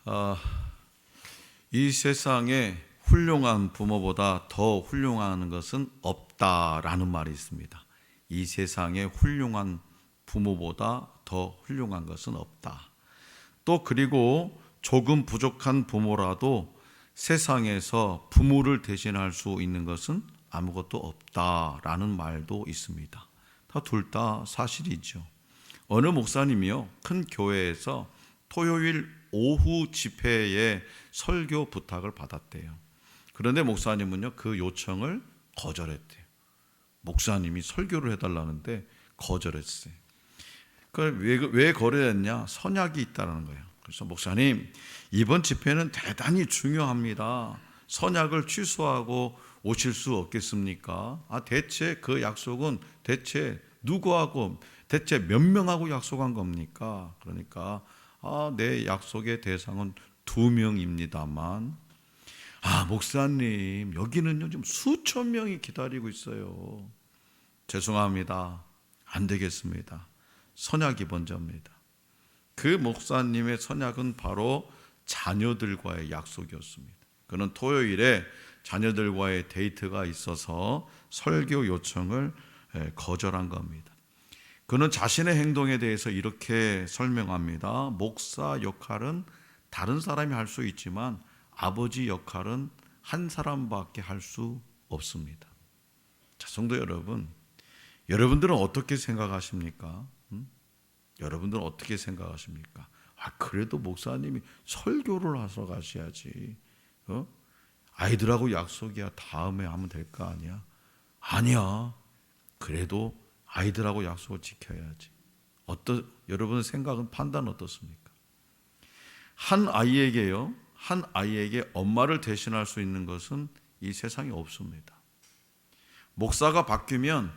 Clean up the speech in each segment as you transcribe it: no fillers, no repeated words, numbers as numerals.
아, 이 세상에 훌륭한 부모보다 더 훌륭한 것은 없다라는 말이 있습니다. 이 세상에 훌륭한 부모보다 더 훌륭한 것은 없다. 또 그리고 조금 부족한 부모라도 세상에서 부모를 대신할 수 있는 것은 아무것도 없다라는 말도 있습니다. 둘 다 사실이죠. 어느 목사님이요, 큰 교회에서 토요일 오후 집회에 설교 부탁을 받았대요. 그런데 목사님은요, 그 요청을 거절했대요. 목사님이 설교를 해달라는데 거절했어요. 왜 거절했냐? 선약이 있다는 거예요. 그래서 목사님, 이번 집회는 대단히 중요합니다. 선약을 취소하고 오실 수 없겠습니까? 대체 그 약속은 대체 누구하고, 대체 몇 명하고 약속한 겁니까? 그러니까 내 약속의 대상은 2명입니다만, 목사님, 여기는요 지금 수천 명이 기다리고 있어요. 죄송합니다. 안 되겠습니다. 선약이 먼저입니다. 그 목사님의 선약은 바로 자녀들과의 약속이었습니다. 그는 토요일에 자녀들과의 데이트가 있어서 설교 요청을 거절한 겁니다. 그는 자신의 행동에 대해서 이렇게 설명합니다. 목사 역할은 다른 사람이 할 수 있지만 아버지 역할은 한 사람밖에 할 수 없습니다. 자, 성도 여러분, 여러분들은 어떻게 생각하십니까? 여러분들은 어떻게 생각하십니까? 그래도 목사님이 설교를 하러 가셔야지. 아이들하고 약속이야. 다음에 하면 될 거 아니야? 아니야. 그래도 아이들하고 약속을 지켜야지. 여러분의 생각은, 판단 어떻습니까? 한 아이에게 엄마를 대신할 수 있는 것은 이 세상에 없습니다. 목사가 바뀌면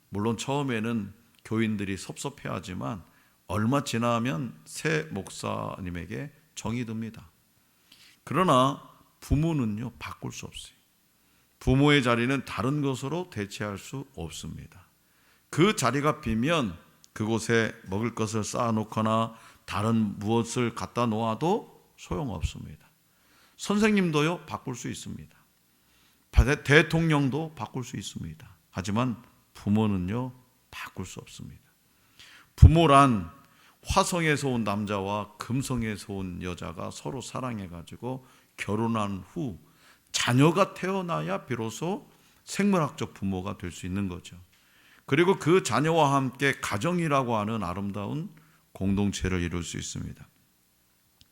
물론 처음에는 교인들이 섭섭해하지만 얼마 지나면 새 목사님에게 정이 듭니다. 그러나 부모는요, 바꿀 수 없어요. 부모의 자리는 다른 것으로 대체할 수 없습니다. 그 자리가 비면 그곳에 먹을 것을 쌓아놓거나 다른 무엇을 갖다 놓아도 소용없습니다. 선생님도요, 바꿀 수 있습니다. 대통령도 바꿀 수 있습니다. 하지만 부모는요, 바꿀 수 없습니다. 부모란 화성에서 온 남자와 금성에서 온 여자가 서로 사랑해가지고 결혼한 후 자녀가 태어나야 비로소 생물학적 부모가 될 수 있는 거죠. 그리고 그 자녀와 함께 가정이라고 하는 아름다운 공동체를 이룰 수 있습니다.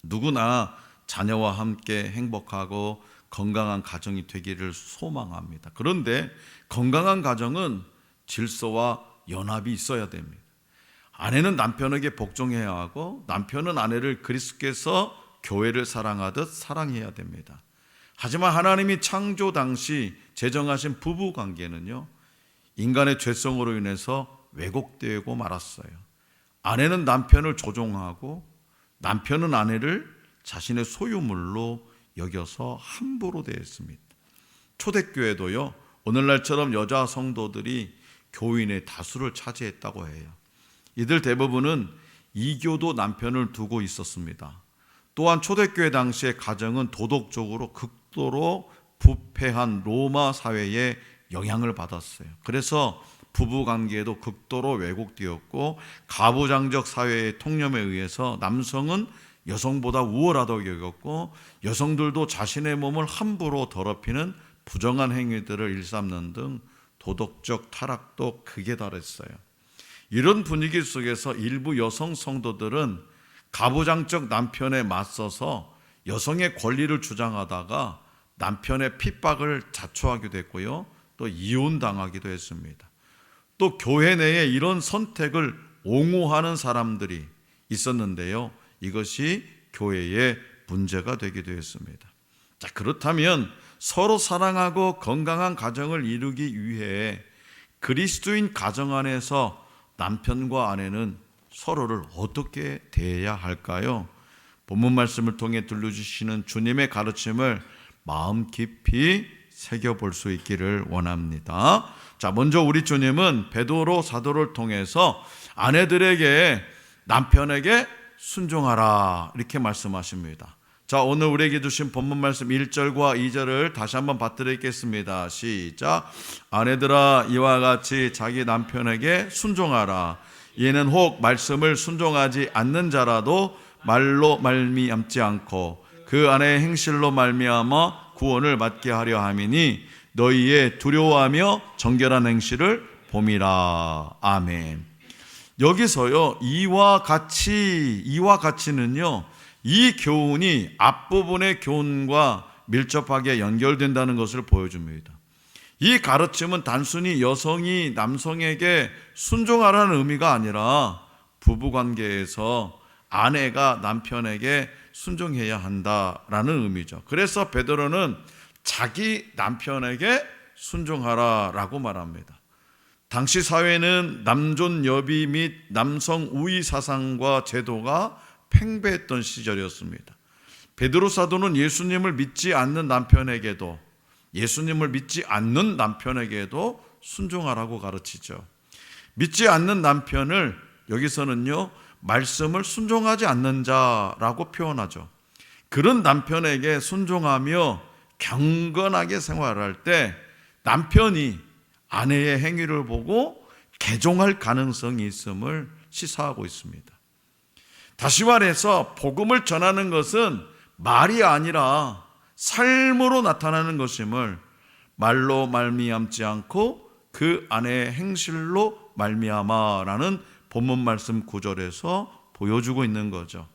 누구나 자녀와 함께 행복하고 건강한 가정이 되기를 소망합니다. 그런데 건강한 가정은 질서와 연합이 있어야 됩니다. 아내는 남편에게 복종해야 하고 남편은 아내를 그리스도께서 교회를 사랑하듯 사랑해야 됩니다. 하지만 하나님이 창조 당시 제정하신 부부 관계는요, 인간의 죄성으로 인해서 왜곡되고 말았어요. 아내는 남편을 조종하고 남편은 아내를 자신의 소유물로 여겨서 함부로 대했습니다. 초대교회도요, 오늘날처럼 여자 성도들이 교인의 다수를 차지했다고 해요. 이들 대부분은 이교도 남편을 두고 있었습니다. 또한 초대교회 당시의 가정은 도덕적으로 극도로 부패한 로마 사회에 영향을 받았어요. 그래서 부부관계도 극도로 왜곡되었고 가부장적 사회의 통념에 의해서 남성은 여성보다 우월하다고 여겼고 여성들도 자신의 몸을 함부로 더럽히는 부정한 행위들을 일삼는 등 도덕적 타락도 극에 달했어요. 이런 분위기 속에서 일부 여성 성도들은 가부장적 남편에 맞서서 여성의 권리를 주장하다가 남편의 핍박을 자초하기도 했고요, 또 이혼당하기도 했습니다. 또 교회 내에 이런 선택을 옹호하는 사람들이 있었는데요, 이것이 교회의 문제가 되기도 했습니다. 자, 그렇다면 서로 사랑하고 건강한 가정을 이루기 위해 그리스도인 가정 안에서 남편과 아내는 서로를 어떻게 대해야 할까요? 본문 말씀을 통해 들려주시는 주님의 가르침을 마음 깊이 새겨볼 수 있기를 원합니다. 자, 먼저 우리 주님은 베드로 사도를 통해서 아내들에게 남편에게 순종하라 이렇게 말씀하십니다. 자, 오늘 우리에게 주신 본문 말씀 1절과 2절을 다시 한번 받들겠습니다. 시작. 아내들아, 이와 같이 자기 남편에게 순종하라. 이는 혹 말씀을 순종하지 않는 자라도 말로 말미암지 않고 그 아내의 행실로 말미암아 구원을 받게 하려 함이니 너희의 두려워하며 정결한 행실을 봄이라. 아멘. 여기서요, 이와 같이는요, 이 교훈이 앞부분의 교훈과 밀접하게 연결된다는 것을 보여줍니다. 이 가르침은 단순히 여성이 남성에게 순종하라는 의미가 아니라 부부관계에서 아내가 남편에게 순종해야 한다라는 의미죠. 그래서 베드로는 자기 남편에게 순종하라라고 말합니다. 당시 사회는 남존 여비 및 남성 우위 사상과 제도가 팽배했던 시절이었습니다. 베드로 사도는 예수님을 믿지 않는 남편에게도 순종하라고 가르치죠. 믿지 않는 남편을 여기서는요, 말씀을 순종하지 않는 자라고 표현하죠. 그런 남편에게 순종하며 경건하게 생활할 때 남편이 아내의 행위를 보고 개종할 가능성이 있음을 시사하고 있습니다. 다시 말해서 복음을 전하는 것은 말이 아니라 삶으로 나타나는 것임을 말로 말미암지 않고 그 아내의 행실로 말미암아라는 본문 말씀 9절에서 보여주고 있는 거죠.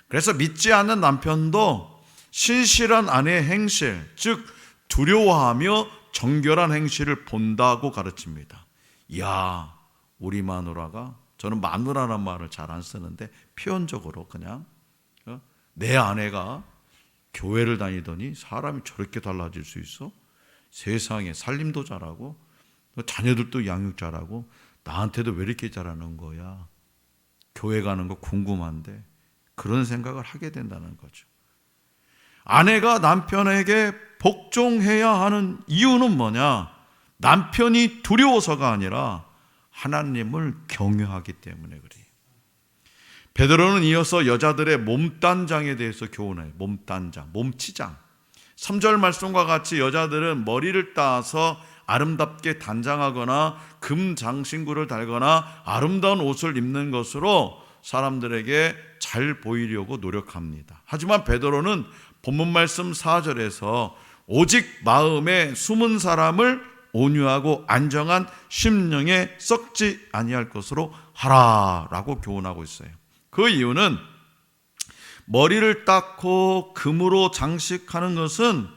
그래서 믿지 않는 남편도 신실한 아내의 행실, 즉 두려워하며 정결한 행실을 본다고 가르칩니다. 이야, 우리 마누라가, 저는 마누라란 말을 잘 안 쓰는데 표현적으로 그냥 내 아내가 교회를 다니더니 사람이 저렇게 달라질 수 있어? 세상에 살림도 잘하고 자녀들도 양육 잘하고 나한테도 왜 이렇게 잘하는 거야? 교회 가는 거 궁금한데, 그런 생각을 하게 된다는 거죠. 아내가 남편에게 복종해야 하는 이유는 뭐냐? 남편이 두려워서가 아니라 하나님을 경외하기 때문에 그래요. 베드로는 이어서 여자들의 몸단장에 대해서 교훈해요. 몸단장, 몸치장. 3절 말씀과 같이 여자들은 머리를 따서 아름답게 단장하거나 금 장신구를 달거나 아름다운 옷을 입는 것으로 사람들에게 잘 보이려고 노력합니다. 하지만 베드로는 본문 말씀 4절에서 오직 마음에 숨은 사람을 온유하고 안정한 심령에 썩지 아니할 것으로 하라라고 교훈하고 있어요. 그 이유는 머리를 닦고 금으로 장식하는 것은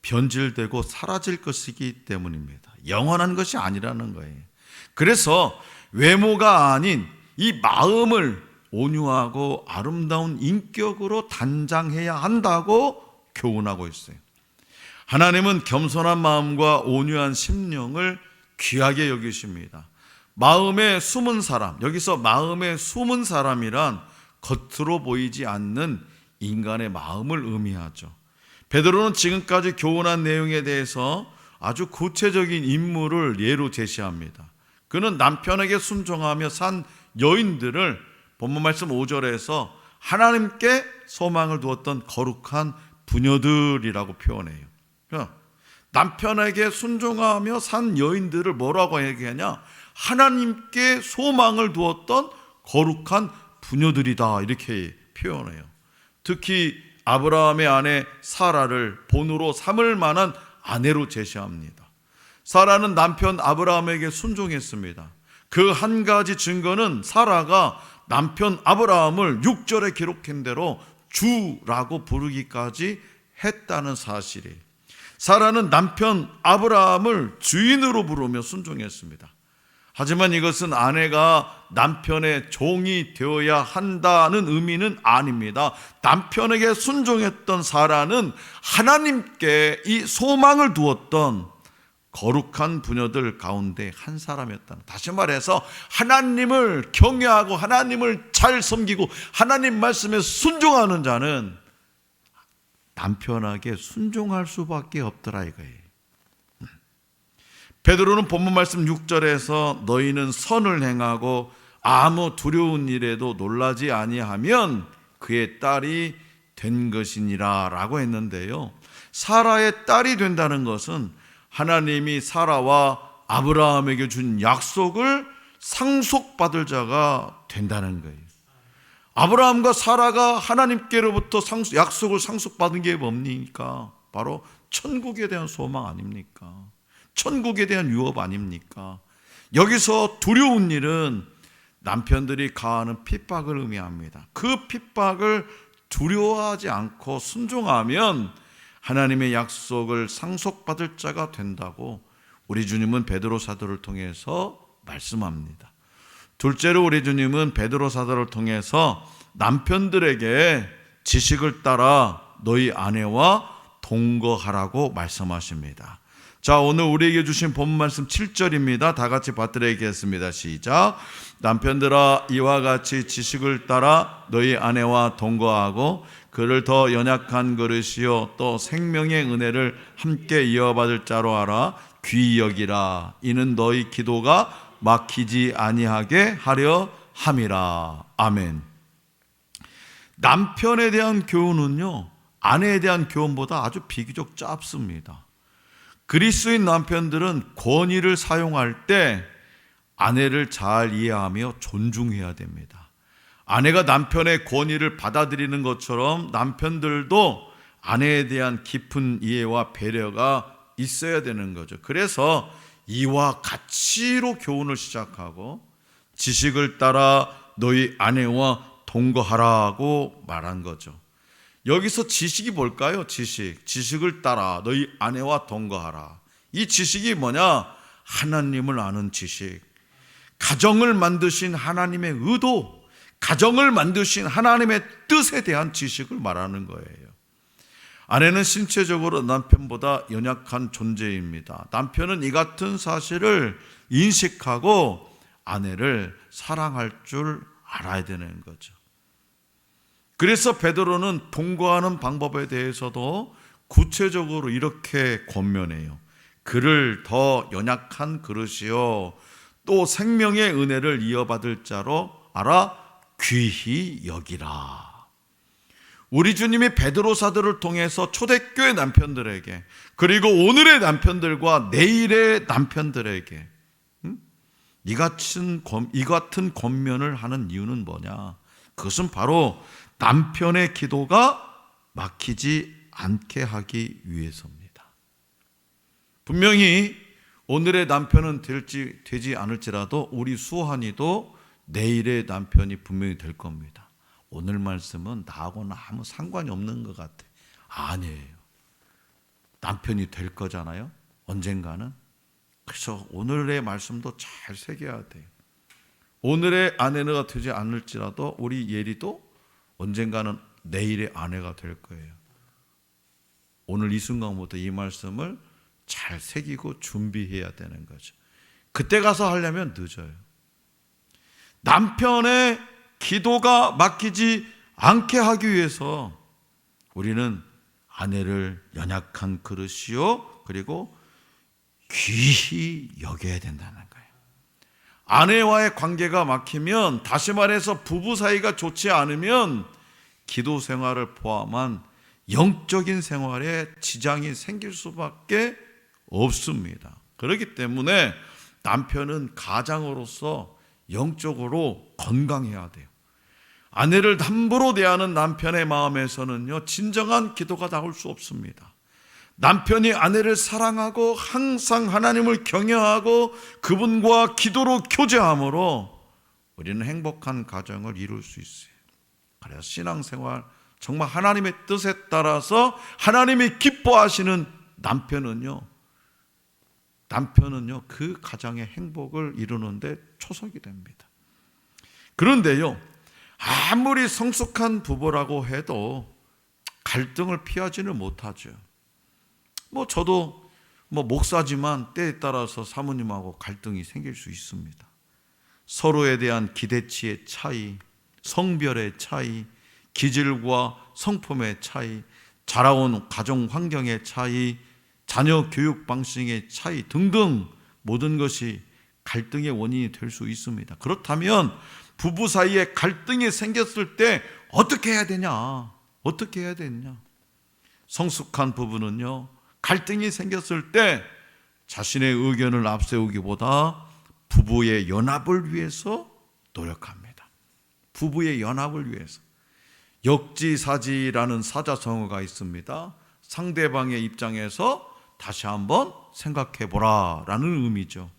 변질되고 사라질 것이기 때문입니다. 영원한 것이 아니라는 거예요. 그래서 외모가 아닌 이 마음을 온유하고 아름다운 인격으로 단장해야 한다고 교훈하고 있어요. 하나님은 겸손한 마음과 온유한 심령을 귀하게 여기십니다. 마음에 숨은 사람, 여기서 마음에 숨은 사람이란 겉으로 보이지 않는 인간의 마음을 의미하죠. 베드로는 지금까지 교훈한 내용에 대해서 아주 구체적인 인물을 예로 제시합니다. 그는 남편에게 순종하며 산 여인들을 본문 말씀 5절에서 하나님께 소망을 두었던 거룩한 부녀들이라고 표현해요. 남편에게 순종하며 산 여인들을 뭐라고 얘기하냐? 하나님께 소망을 두었던 거룩한 부녀들이다, 이렇게 표현해요. 특히 아브라함의 아내 사라를 본으로 삼을 만한 아내로 제시합니다. 사라는 남편 아브라함에게 순종했습니다. 그 한 가지 증거는 사라가 남편 아브라함을 6절에 기록한 대로 주라고 부르기까지 했다는 사실이에요. 사라는 남편 아브라함을 주인으로 부르며 순종했습니다. 하지만 이것은 아내가 남편의 종이 되어야 한다는 의미는 아닙니다. 남편에게 순종했던 사라는 하나님께 이 소망을 두었던 거룩한 부녀들 가운데 한 사람이었다. 다시 말해서 하나님을 경외하고 하나님을 잘 섬기고 하나님 말씀에 순종하는 자는 남편에게 순종할 수밖에 없더라 이거예요. 베드로는 본문 말씀 6절에서 너희는 선을 행하고 아무 두려운 일에도 놀라지 아니하면 그의 딸이 된 것이니라 라고 했는데요, 사라의 딸이 된다는 것은 하나님이 사라와 아브라함에게 준 약속을 상속받을 자가 된다는 거예요. 아브라함과 사라가 하나님께로부터 약속을 상속받은 게 뭡니까? 바로 천국에 대한 소망 아닙니까? 천국에 대한 유업 아닙니까? 여기서 두려운 일은 남편들이 가하는 핍박을 의미합니다. 그 핍박을 두려워하지 않고 순종하면 하나님의 약속을 상속받을 자가 된다고 우리 주님은 베드로 사도를 통해서 말씀합니다. 둘째로 우리 주님은 베드로 사도를 통해서 남편들에게 지식을 따라 너희 아내와 동거하라고 말씀하십니다. 자, 오늘 우리에게 주신 본문 말씀 7절입니다. 다 같이 받들어 읽겠습니다. 시작. 남편들아, 이와 같이 지식을 따라 너희 아내와 동거하고 그를 더 연약한 그릇이요 또 생명의 은혜를 함께 이어받을 자로 알아 귀히 여기라. 이는 너희 기도가 막히지 아니하게 하려 함이라. 아멘. 남편에 대한 교훈은요, 아내에 대한 교훈보다 아주 비교적 짧습니다. 그리스도인 남편들은 권위를 사용할 때 아내를 잘 이해하며 존중해야 됩니다. 아내가 남편의 권위를 받아들이는 것처럼 남편들도 아내에 대한 깊은 이해와 배려가 있어야 되는 거죠. 그래서 이와 같이로 교훈을 시작하고 지식을 따라 너희 아내와 동거하라고 말한 거죠. 여기서 지식이 뭘까요? 지식을 따라 너희 아내와 동거하라. 이 지식이 뭐냐? 하나님을 아는 지식, 가정을 만드신 하나님의 의도, 가정을 만드신 하나님의 뜻에 대한 지식을 말하는 거예요. 아내는 신체적으로 남편보다 연약한 존재입니다. 남편은 이 같은 사실을 인식하고 아내를 사랑할 줄 알아야 되는 거죠. 그래서 베드로는 동거하는 방법에 대해서도 구체적으로 이렇게 권면해요. 그를 더 연약한 그릇이요 또 생명의 은혜를 이어받을 자로 알아 귀히 여기라. 우리 주님이 베드로 사도를 통해서 초대교회 남편들에게, 그리고 오늘의 남편들과 내일의 남편들에게 이 같은 권면을 하는 이유는 뭐냐? 그것은 바로 남편의 기도가 막히지 않게 하기 위해서입니다. 분명히 오늘의 남편은 되지 않을지라도 우리 수환이도 내일의 남편이 분명히 될 겁니다. 오늘 말씀은 나하고는 아무 상관이 없는 것 같아. 아니에요. 남편이 될 거잖아요, 언젠가는. 그래서 오늘의 말씀도 잘 새겨야 돼요. 오늘의 아내가 되지 않을지라도 우리 예리도 언젠가는 내일의 아내가 될 거예요. 오늘 이 순간부터 이 말씀을 잘 새기고 준비해야 되는 거죠. 그때 가서 하려면 늦어요. 남편의 기도가 막히지 않게 하기 위해서 우리는 아내를 연약한 그릇이요 그리고 귀히 여겨야 된다는 거예요. 아내와의 관계가 막히면, 다시 말해서 부부 사이가 좋지 않으면 기도 생활을 포함한 영적인 생활에 지장이 생길 수밖에 없습니다. 그렇기 때문에 남편은 가장으로서 영적으로 건강해야 돼요. 아내를 함부로 대하는 남편의 마음에서는요, 진정한 기도가 나올 수 없습니다. 남편이 아내를 사랑하고 항상 하나님을 경외하고 그분과 기도로 교제함으로 우리는 행복한 가정을 이룰 수 있어요. 그래서 신앙생활 정말 하나님의 뜻에 따라서 하나님이 기뻐하시는 남편은요 그 가정의 행복을 이루는데 초석이 됩니다. 그런데요, 아무리 성숙한 부부라고 해도 갈등을 피하지는 못하죠. 저도 목사지만 때에 따라서 사모님하고 갈등이 생길 수 있습니다. 서로에 대한 기대치의 차이, 성별의 차이, 기질과 성품의 차이, 자라온 가정 환경의 차이, 자녀 교육 방식의 차이 등등 모든 것이 갈등의 원인이 될 수 있습니다. 그렇다면 부부 사이에 갈등이 생겼을 때 어떻게 해야 되냐? 어떻게 해야 되느냐? 성숙한 부부는요, 갈등이 생겼을 때 자신의 의견을 앞세우기보다 부부의 연합을 위해서 노력합니다. 부부의 연합을 위해서. 역지사지라는 사자성어가 있습니다. 상대방의 입장에서 다시 한번 생각해 보라라는 의미죠.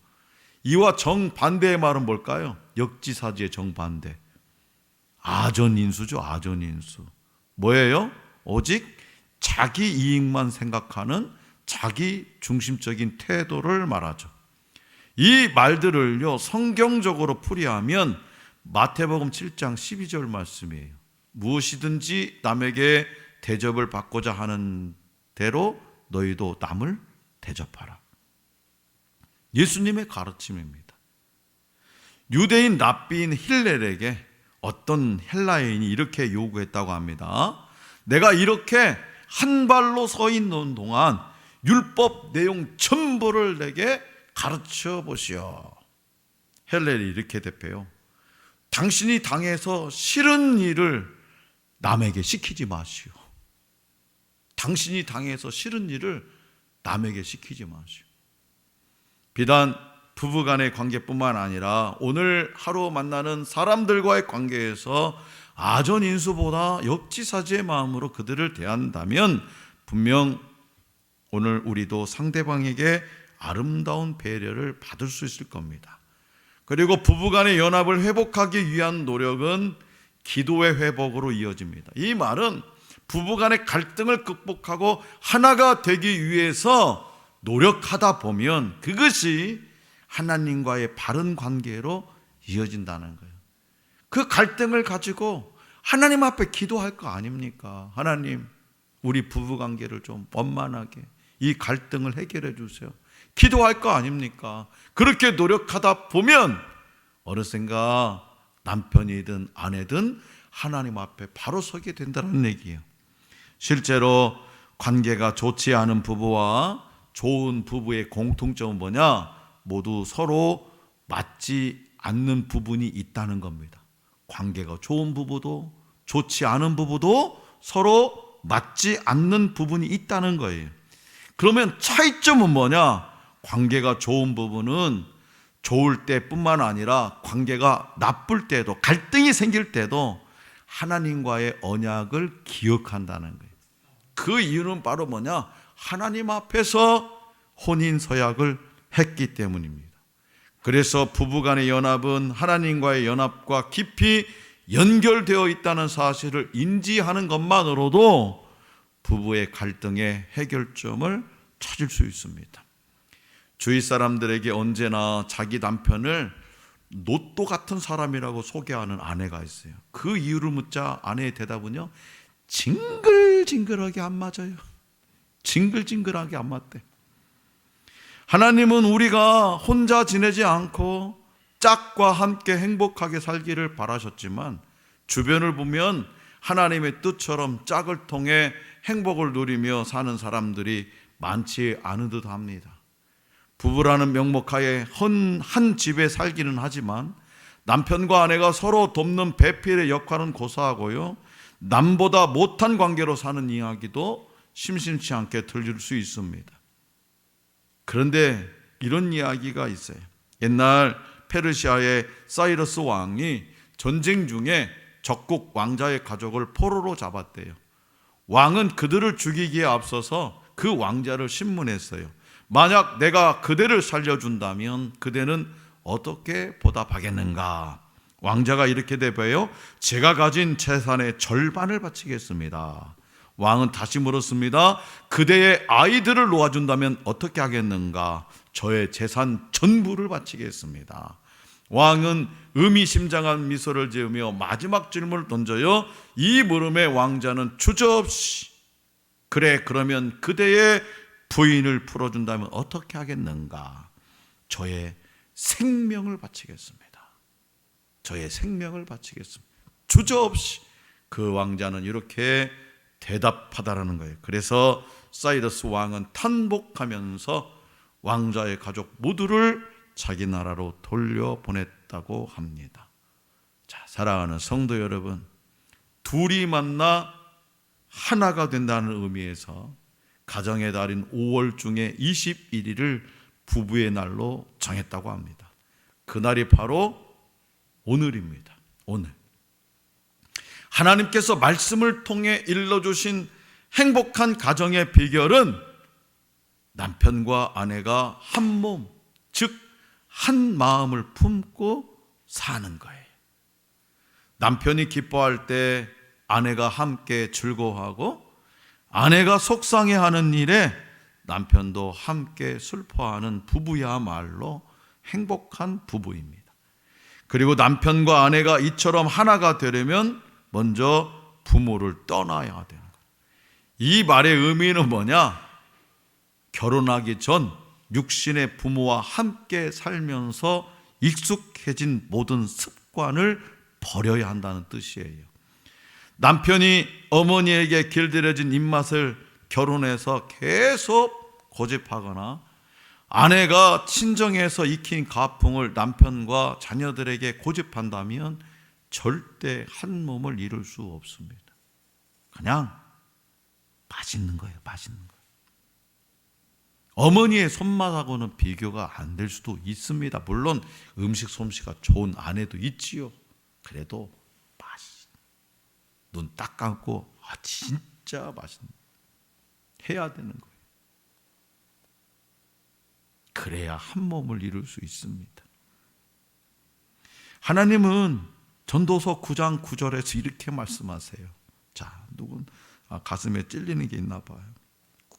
이와 정반대의 말은 뭘까요? 역지사지의 정반대. 아전인수죠. 아전인수. 뭐예요? 오직 자기 이익만 생각하는 자기 중심적인 태도를 말하죠. 이 말들을요, 성경적으로 풀이하면 마태복음 7장 12절 말씀이에요. 무엇이든지 남에게 대접을 받고자 하는 대로 너희도 남을 대접하라. 예수님의 가르침입니다. 유대인 랍비인 힐렐에게 어떤 헬라인이 이렇게 요구했다고 합니다. 내가 이렇게 한 발로 서 있는 동안 율법 내용 전부를 내게 가르쳐 보시오. 헬렐이 이렇게 대표요. 당신이 당해서 싫은 일을 남에게 시키지 마시오. 당신이 당해서 싫은 일을 남에게 시키지 마시오. 비단 부부간의 관계뿐만 아니라 오늘 하루 만나는 사람들과의 관계에서 아전인수보다 역지사지의 마음으로 그들을 대한다면 분명 오늘 우리도 상대방에게 아름다운 배려를 받을 수 있을 겁니다. 그리고 부부간의 연합을 회복하기 위한 노력은 기도의 회복으로 이어집니다. 이 말은 부부간의 갈등을 극복하고 하나가 되기 위해서 노력하다 보면 그것이 하나님과의 바른 관계로 이어진다는 거예요. 그 갈등을 가지고 하나님 앞에 기도할 거 아닙니까? 하나님, 우리 부부관계를 좀 원만하게 이 갈등을 해결해 주세요. 기도할 거 아닙니까? 그렇게 노력하다 보면 어느샌가 남편이든 아내든 하나님 앞에 바로 서게 된다는 얘기예요. 실제로 관계가 좋지 않은 부부와 좋은 부부의 공통점은 뭐냐? 모두 서로 맞지 않는 부분이 있다는 겁니다. 관계가 좋은 부부도 좋지 않은 부부도 서로 맞지 않는 부분이 있다는 거예요. 그러면 차이점은 뭐냐? 관계가 좋은 부부는 좋을 때뿐만 아니라 관계가 나쁠 때도, 갈등이 생길 때도 하나님과의 언약을 기억한다는 거예요. 그 이유는 바로 뭐냐? 하나님 앞에서 혼인 서약을 했기 때문입니다. 그래서 부부간의 연합은 하나님과의 연합과 깊이 연결되어 있다는 사실을 인지하는 것만으로도 부부의 갈등의 해결점을 찾을 수 있습니다. 주위 사람들에게 언제나 자기 남편을 노또 같은 사람이라고 소개하는 아내가 있어요. 그 이유를 묻자 아내의 대답은요, 징글징글하게 안 맞아요. 징글징글하게 안 맞대. 하나님은 우리가 혼자 지내지 않고 짝과 함께 행복하게 살기를 바라셨지만 주변을 보면 하나님의 뜻처럼 짝을 통해 행복을 누리며 사는 사람들이 많지 않은 듯 합니다. 부부라는 명목하에 한 집에 살기는 하지만 남편과 아내가 서로 돕는 배필의 역할은 고사하고요, 남보다 못한 관계로 사는 이야기도 심심치 않게 들릴 수 있습니다. 그런데 이런 이야기가 있어요. 옛날 페르시아의 사이러스 왕이 전쟁 중에 적국 왕자의 가족을 포로로 잡았대요. 왕은 그들을 죽이기에 앞서서 그 왕자를 신문했어요. 만약 내가 그대를 살려준다면 그대는 어떻게 보답하겠는가? 왕자가 이렇게 대답해요. 제가 가진 재산의 절반을 바치겠습니다. 왕은 다시 물었습니다. 그대의 아이들을 놓아준다면 어떻게 하겠는가? 저의 재산 전부를 바치겠습니다. 왕은 의미심장한 미소를 지으며 마지막 질문을 던져요. 이 물음에 왕자는 주저없이 그래, 그러면 그대의 부인을 풀어준다면 어떻게 하겠는가? 저의 생명을 바치겠습니다. 저의 생명을 바치겠습니다. 주저없이 그 왕자는 이렇게 대답하다라는 거예요. 그래서 사이러스 왕은 탄복하면서 왕자의 가족 모두를 자기 나라로 돌려보냈다고 합니다. 자, 사랑하는 성도 여러분, 둘이 만나 하나가 된다는 의미에서 가정의 달인 5월 중에 21일을 부부의 날로 정했다고 합니다. 그날이 바로 오늘입니다. 오늘 하나님께서 말씀을 통해 일러주신 행복한 가정의 비결은 남편과 아내가 한 몸, 즉 한 마음을 품고 사는 거예요. 남편이 기뻐할 때 아내가 함께 즐거워하고, 아내가 속상해하는 일에 남편도 함께 슬퍼하는 부부야말로 행복한 부부입니다. 그리고 남편과 아내가 이처럼 하나가 되려면 먼저 부모를 떠나야 되는 거예요. 이 말의 의미는 뭐냐? 결혼하기 전 육신의 부모와 함께 살면서 익숙해진 모든 습관을 버려야 한다는 뜻이에요. 남편이 어머니에게 길들여진 입맛을 결혼해서 계속 고집하거나, 아내가 친정에서 익힌 가풍을 남편과 자녀들에게 고집한다면 절대 한 몸을 이룰 수 없습니다. 그냥 맛있는 거예요, 맛있는 거. 어머니의 손맛하고는 비교가 안 될 수도 있습니다. 물론 음식 솜씨가 좋은 아내도 있지요. 그래도 눈 딱 감고 진짜 맛있는 해야 되는 거예요. 그래야 한 몸을 이룰 수 있습니다. 하나님은 전도서 9장 9절에서 이렇게 말씀하세요. 자, 누군 가슴에 찔리는 게 있나 봐요.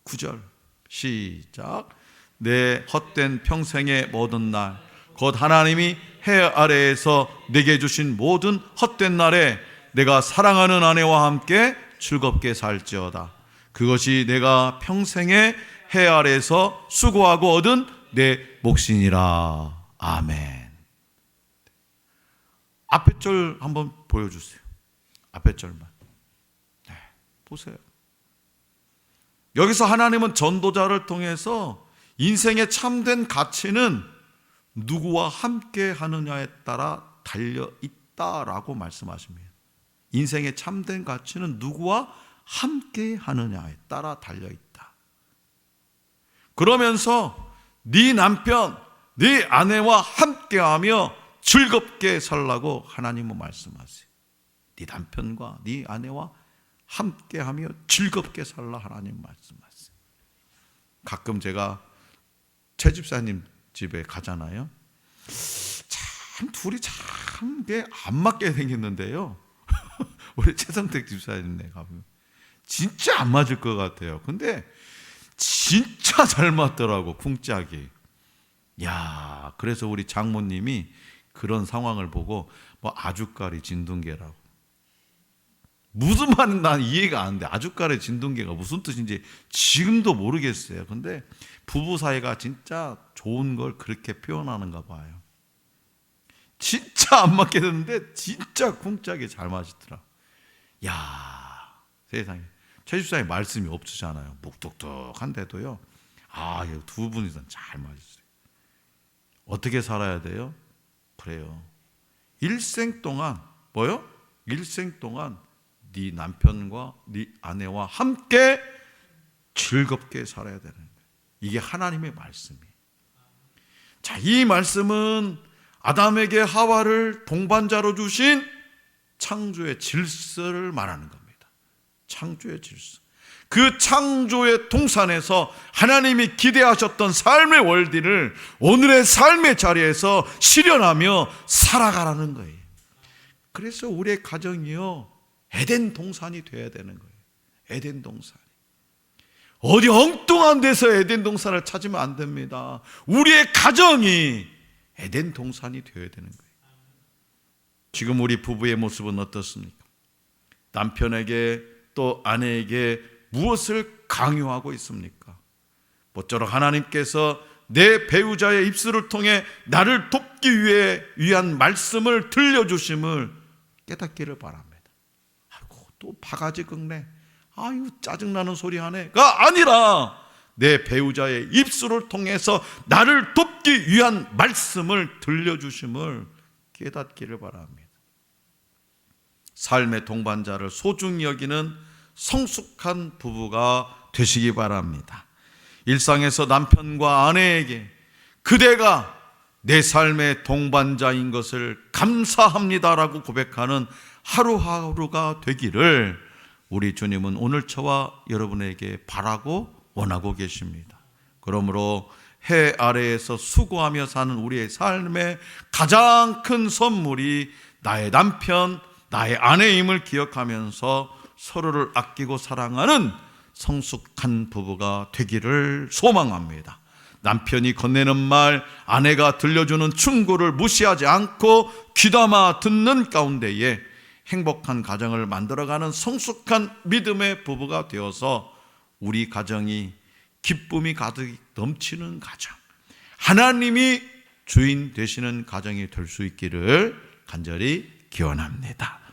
9절 시작. 내 헛된 평생의 모든 날, 곧 하나님이 해 아래에서 내게 주신 모든 헛된 날에 내가 사랑하는 아내와 함께 즐겁게 살지어다. 그것이 내가 평생에 해 아래에서 수고하고 얻은 내 몫이니라. 아멘. 앞에 절 한번 보여주세요. 앞에 절만. 네, 보세요. 여기서 하나님은 전도자를 통해서 인생의 참된 가치는 누구와 함께 하느냐에 따라 달려있다라고 말씀하십니다. 인생의 참된 가치는 누구와 함께 하느냐에 따라 달려있다. 그러면서 네 남편, 네 아내와 함께하며 즐겁게 살라고 하나님은 말씀하세요. 네 남편과 네 아내와 함께하며 즐겁게 살라 하나님 말씀하세요. 가끔 제가 최 집사님 집에 가잖아요. 참 둘이 참 안 맞게 생겼는데요. 우리 최성택 집사님네 가면 진짜 안 맞을 것 같아요. 근데 진짜 잘 맞더라고, 쿵짝이. 야, 그래서 우리 장모님이 그런 상황을 보고 뭐 아주까리 진둥개라고. 무슨 말인지 난 이해가 안 돼. 아주까리 진둥개가 무슨 뜻인지 지금도 모르겠어요. 근데 부부 사이가 진짜 좋은 걸 그렇게 표현하는가 봐요. 진짜 안 맞게 됐는데 진짜 쿵짝이 잘 맞더라. 야, 세상에. 최 집사님 말씀이 없으잖아요. 묵뚝뚝한데도요. 두 분이서 잘 맞았어요. 어떻게 살아야 돼요? 그래요. 일생 동안 뭐요? 일생 동안 네 남편과 네 아내와 함께 즐겁게 살아야 되는 거예요. 이게 하나님의 말씀이에요. 자, 이 말씀은 아담에게 하와를 동반자로 주신 창조의 질서를 말하는 겁니다. 창조의 질서. 그 창조의 동산에서 하나님이 기대하셨던 삶의 원리를 오늘의 삶의 자리에서 실현하며 살아가라는 거예요. 그래서 우리의 가정이요, 에덴 동산이 되어야 되는 거예요. 에덴 동산이. 어디 엉뚱한 데서 에덴 동산을 찾으면 안 됩니다. 우리의 가정이 에덴 동산이 되어야 되는 거예요. 지금 우리 부부의 모습은 어떻습니까? 남편에게 또 아내에게 무엇을 강요하고 있습니까? 모쪼록 하나님께서 내 배우자의 입술을 통해 나를 돕기 위한 말씀을 들려주심을 깨닫기를 바랍니다. 아이고, 또 바가지 긁네. 아유, 짜증나는 소리 하네가 아니라 내 배우자의 입술을 통해서 나를 돕기 위한 말씀을 들려주심을 깨닫기를 바랍니다. 삶의 동반자를 소중히 여기는 성숙한 부부가 되시기 바랍니다. 일상에서 남편과 아내에게 그대가 내 삶의 동반자인 것을 감사합니다라고 고백하는 하루하루가 되기를 우리 주님은 오늘 저와 여러분에게 바라고 원하고 계십니다. 그러므로 해 아래에서 수고하며 사는 우리의 삶의 가장 큰 선물이 나의 남편, 나의 아내임을 기억하면서 서로를 아끼고 사랑하는 성숙한 부부가 되기를 소망합니다. 남편이 건네는 말, 아내가 들려주는 충고를 무시하지 않고 귀담아 듣는 가운데에 행복한 가정을 만들어가는 성숙한 믿음의 부부가 되어서 우리 가정이 기쁨이 가득 넘치는 가정, 하나님이 주인 되시는 가정이 될 수 있기를 간절히 기원합니다.